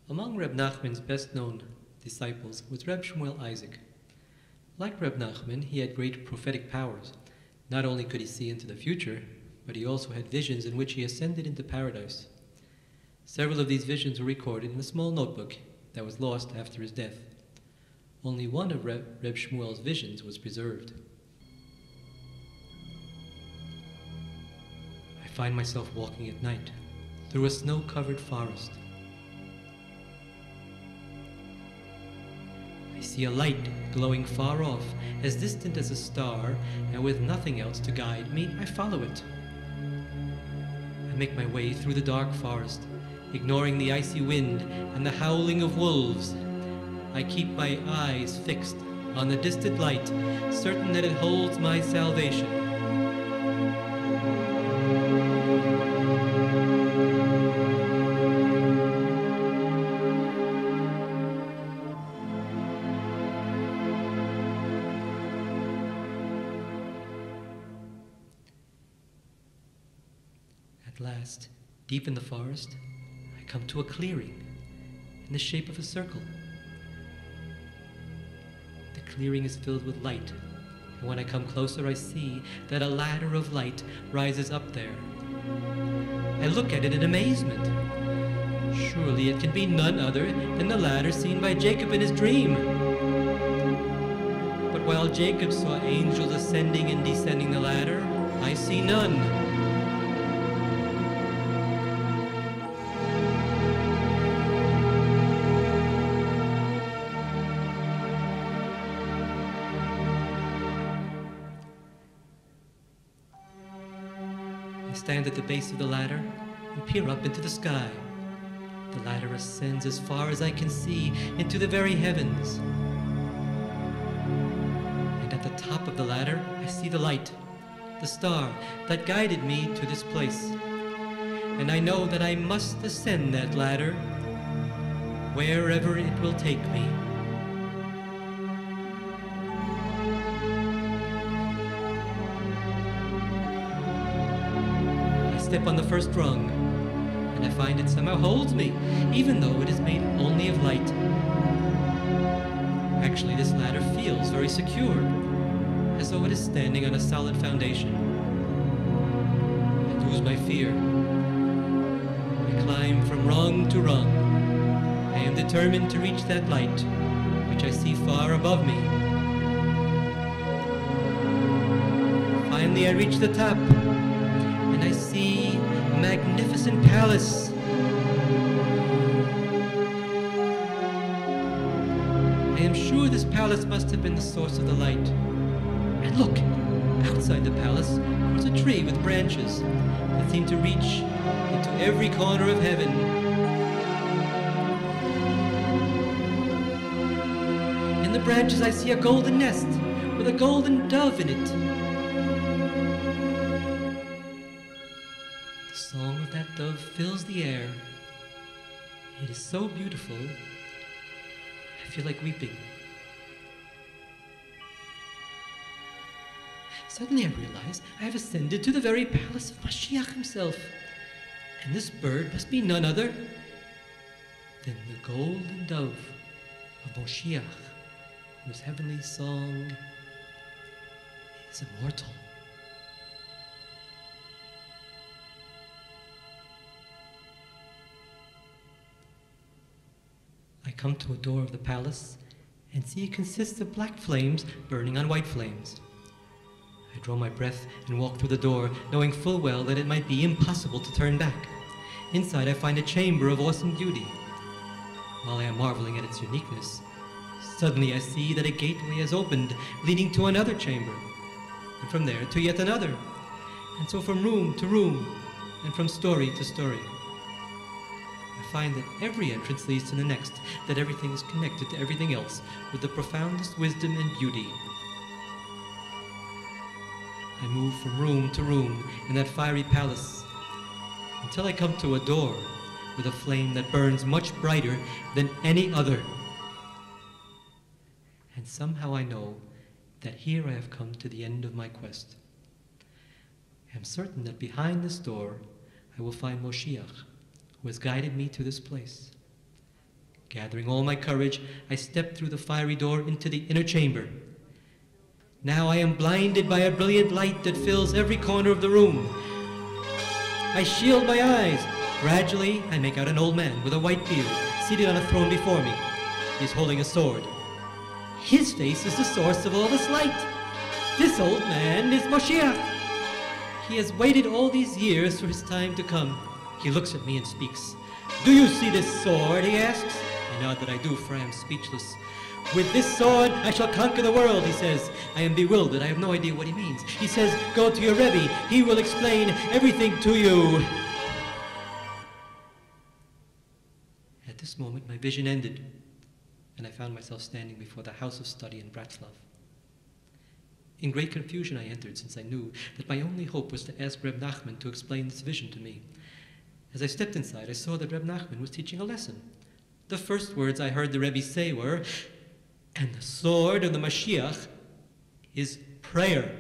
Among Reb Nachman's best-known disciples was Reb Shmuel Isaac. Like Reb Nachman, he had great prophetic powers. Not only could he see into the future, but he also had visions in which he ascended into paradise. Several of these visions were recorded in a small notebook that was lost after his death. Only one of Reb Shmuel's visions was preserved. I find myself walking at night through a snow-covered forest. I see a light glowing far off, as distant as a star, and with nothing else to guide me, I follow it. I make my way through the dark forest, ignoring the icy wind and the howling of wolves. I keep my eyes fixed on the distant light, certain that it holds my salvation. At last, deep in the forest, I come to a clearing in the shape of a circle. The clearing is filled with light, and when I come closer I see that a ladder of light rises up there. I look at it in amazement. Surely it can be none other than the ladder seen by Jacob in his dream. But while Jacob saw angels ascending and descending the ladder, I see none. I stand at the base of the ladder and peer up into the sky. The ladder ascends as far as I can see into the very heavens. And at the top of the ladder, I see the light, the star that guided me to this place. And I know that I must ascend that ladder, wherever it will take me. I step on the first rung, and I find it somehow holds me, even though it is made only of light. Actually, this ladder feels very secure, as though it is standing on a solid foundation. I lose my fear. I climb from rung to rung. I am determined to reach that light, which I see far above me. Finally, I reach the top, and I see a magnificent palace. I am sure this palace must have been the source of the light. And look, outside the palace was a tree with branches that seem to reach into every corner of heaven. In the branches I see a golden nest with a golden dove in it. The song of that dove fills the air. It is so beautiful, I feel like weeping. Suddenly I realize I have ascended to the very palace of Moshiach himself. And this bird must be none other than the golden dove of Moshiach, whose heavenly song is immortal. I come to a door of the palace and see it consists of black flames burning on white flames. I draw my breath and walk through the door, knowing full well that it might be impossible to turn back. Inside I find a chamber of awesome beauty. While I am marveling at its uniqueness, suddenly I see that a gateway has opened, leading to another chamber, and from there to yet another, and so from room to room, and from story to story. I find that every entrance leads to the next, that everything is connected to everything else with the profoundest wisdom and beauty. I move from room to room in that fiery palace until I come to a door with a flame that burns much brighter than any other. And somehow I know that here I have come to the end of my quest. I am certain that behind this door I will find Moshiach, who has guided me to this place. Gathering all my courage, I stepped through the fiery door into the inner chamber. Now I am blinded by a brilliant light that fills every corner of the room. I shield my eyes. Gradually, I make out an old man with a white beard, seated on a throne before me. He is holding a sword. His face is the source of all this light. This old man is Moshiach. He has waited all these years for his time to come. He looks at me and speaks. Do you see this sword, he asks. I nod that I do, for I am speechless. With this sword, I shall conquer the world, he says. I am bewildered. I have no idea what he means. He says, go to your Rebbe. He will explain everything to you. At this moment, my vision ended, and I found myself standing before the house of study in Breslav. In great confusion I entered, since I knew that my only hope was to ask Reb Nachman to explain this vision to me. As I stepped inside, I saw that Reb Nachman was teaching a lesson. The first words I heard the Rebbe say were, and the sword of the Mashiach is prayer.